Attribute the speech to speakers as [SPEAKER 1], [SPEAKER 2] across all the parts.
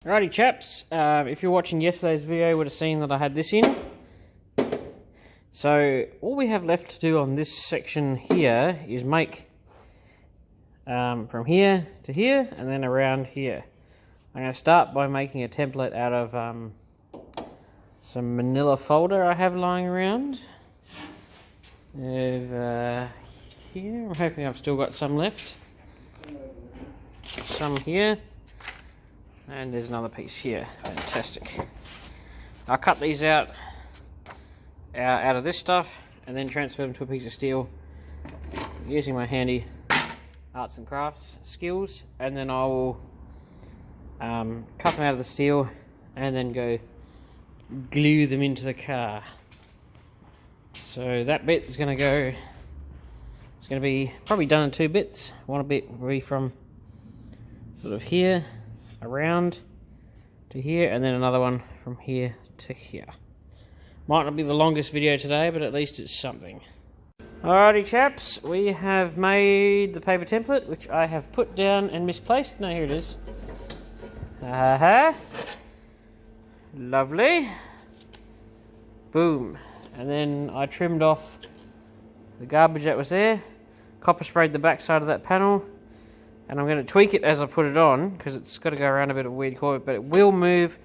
[SPEAKER 1] Alrighty chaps, if you're watching yesterday's video you would have seen that I had this in. So all we have left to do on this section here is make from here to here and then around here. I'm going to start by making a template out of some manila folder I have lying around. Over here, I'm hoping I've still got some left. Some here. And there's another piece here. Fantastic. I'll cut these out of this stuff and then transfer them to a piece of steel using my handy arts and crafts skills, and then I will cut them out of the steel and then go glue them into the car. So that bit is going to go, it's going to be probably done in two bits. One bit will be from sort of here around to here, and then another one from here to here. Might not be the longest video today, but at least it's something. Alrighty chaps, we have made the paper template, which I have put down and misplaced. No, here it is. Lovely. Boom. And then I trimmed off the garbage that was there, copper sprayed the back side of that panel, and I'm going to tweak it as I put it on, because it's got to go around a bit of a weird corner, but it will move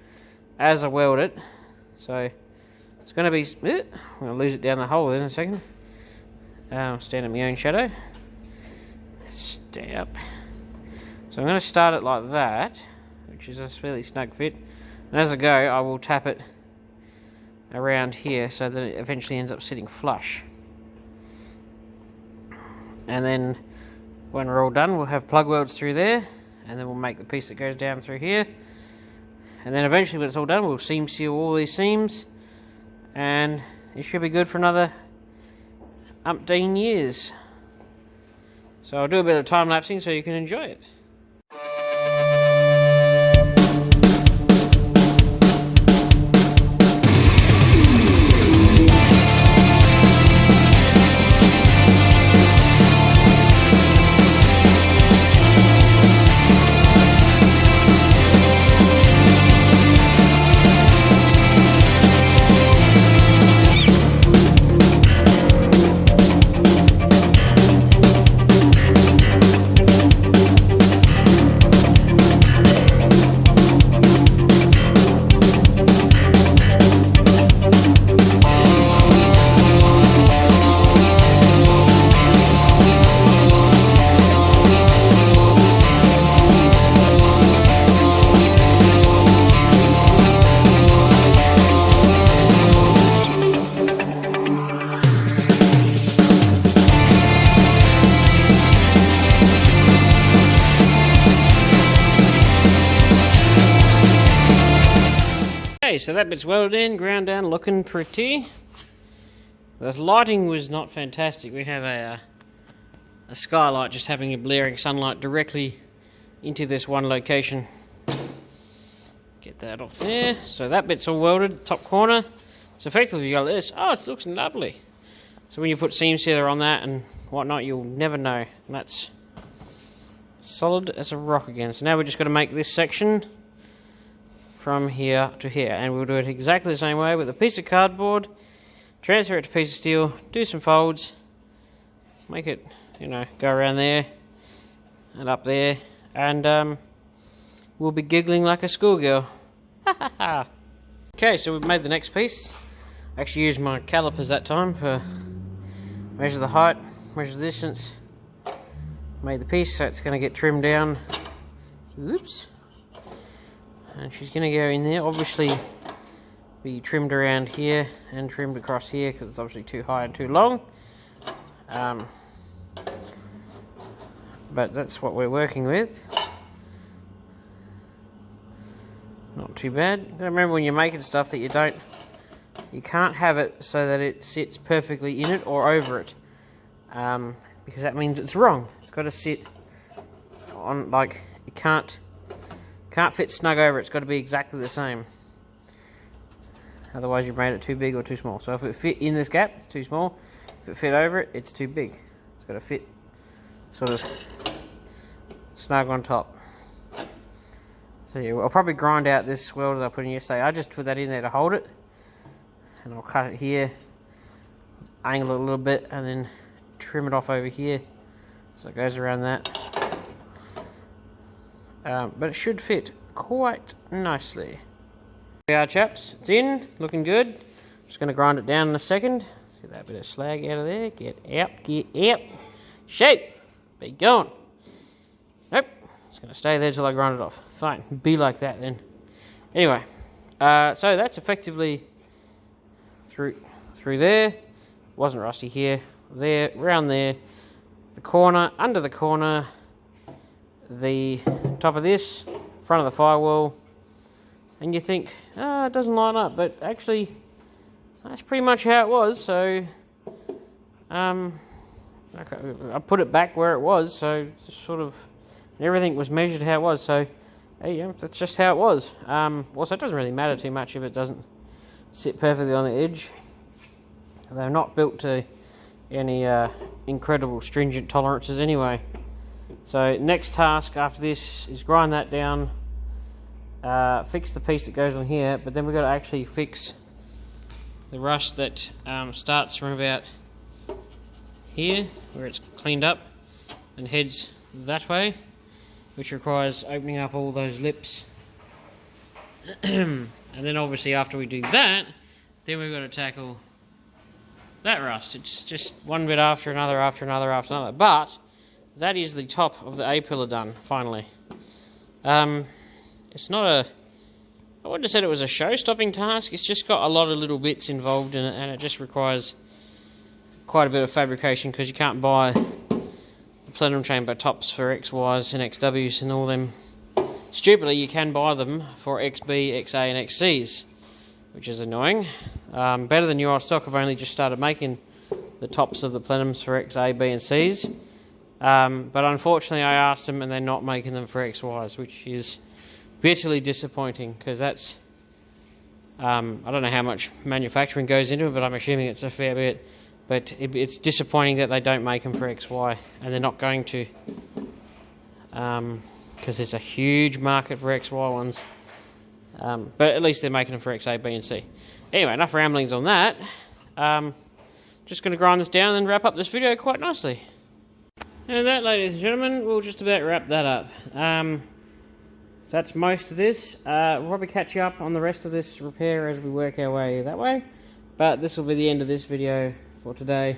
[SPEAKER 1] as I weld it. So it's going to be... I'm going to lose it down the hole in a second. Stand in my own shadow. Stay up. So I'm going to start it like that, which is a fairly snug fit. And as I go, I will tap it around here so that it eventually ends up sitting flush. And then when we're all done, we'll have plug welds through there, and then we'll make the piece that goes down through here. And then eventually when it's all done, we'll seam seal all these seams, and it should be good for another umpteen years. So I'll do a bit of time lapsing so you can enjoy it. So that bit's welded in, ground down, looking pretty. The lighting was not fantastic. We have a skylight just having a blaring sunlight directly into this one location. Get that off there. So that bit's all welded, top corner. So effectively you go like this. Oh, it looks lovely. So when you put seam sealer on that and whatnot, you'll never know. And that's solid as a rock again. So now we're just going to make this section from here to here, and we'll do it exactly the same way with a piece of cardboard, transfer it to a piece of steel, do some folds, make it, you know, go around there and up there, and we'll be giggling like a schoolgirl. Okay, so we've made the next piece. I actually used my calipers that time for measure the height, measure the distance, made the piece, so it's going to get trimmed down. Oops. And she's going to go in there, obviously be trimmed around here and trimmed across here because it's obviously too high and too long. But that's what we're working with. Not too bad. Remember when you're making stuff that you can't have it so that it sits perfectly in it or over it. Because that means it's wrong. It's got to sit on, like, it can't fit snug over, it's got to be exactly the same. Otherwise you've made it too big or too small. So if it fit in this gap, it's too small. If it fit over it, it's too big. It's got to fit sort of snug on top. So yeah, I'll probably grind out this weld that I put in yesterday. I just put that in there to hold it, and I'll cut it here, angle it a little bit, and then trim it off over here, so it goes around that. But it should fit quite nicely. Here we are, chaps. It's in, looking good. Just going to grind it down in a second. Get that bit of slag out of there. Get out. Shape. Be gone. Nope. It's going to stay there till I grind it off. Fine. Be like that then. Anyway, so that's effectively through there. Wasn't rusty here. There, around there. The corner, under the corner. The top of this, front of the firewall. And you think, oh, it doesn't line up, but actually that's pretty much how it was. So I put it back where it was, so sort of everything was measured how it was. So yeah, that's just how it was. Also, it doesn't really matter too much if it doesn't sit perfectly on the edge. They're not built to any incredible stringent tolerances anyway. So next task after this is grind that down, fix the piece that goes on here, but then we've got to actually fix the rust that starts from about here, where it's cleaned up, and heads that way, which requires opening up all those lips. And then obviously after we do that, then we've got to tackle that rust. It's just one bit after another, after another, after another. But that is the top of the A-pillar done, finally. It's not a... I wouldn't have said it was a show-stopping task. It's just got a lot of little bits involved in it, and it just requires quite a bit of fabrication, because you can't buy the plenum chamber tops for XYs and XWs and all them. Stupidly, you can buy them for XB, XA and XCs, which is annoying. Better than your stock have only just started making the tops of the plenums for XA, B and Cs. But unfortunately I asked them and they're not making them for XYs, which is bitterly disappointing, because that's... I don't know how much manufacturing goes into it, but I'm assuming it's a fair bit. But it's disappointing that they don't make them for XY, and they're not going to. Because there's a huge market for XY ones. But at least they're making them for XA, B and C. Anyway, enough ramblings on that. Just going to grind this down and wrap up this video quite nicely. And that, ladies and gentlemen, we'll just about wrap that up. That's most of this. We'll probably catch you up on the rest of this repair as we work our way that way. But this will be the end of this video for today.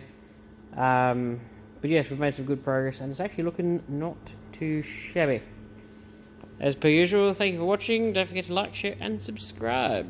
[SPEAKER 1] But yes, we've made some good progress, and it's actually looking not too shabby. As per usual, thank you for watching. Don't forget to like, share and subscribe.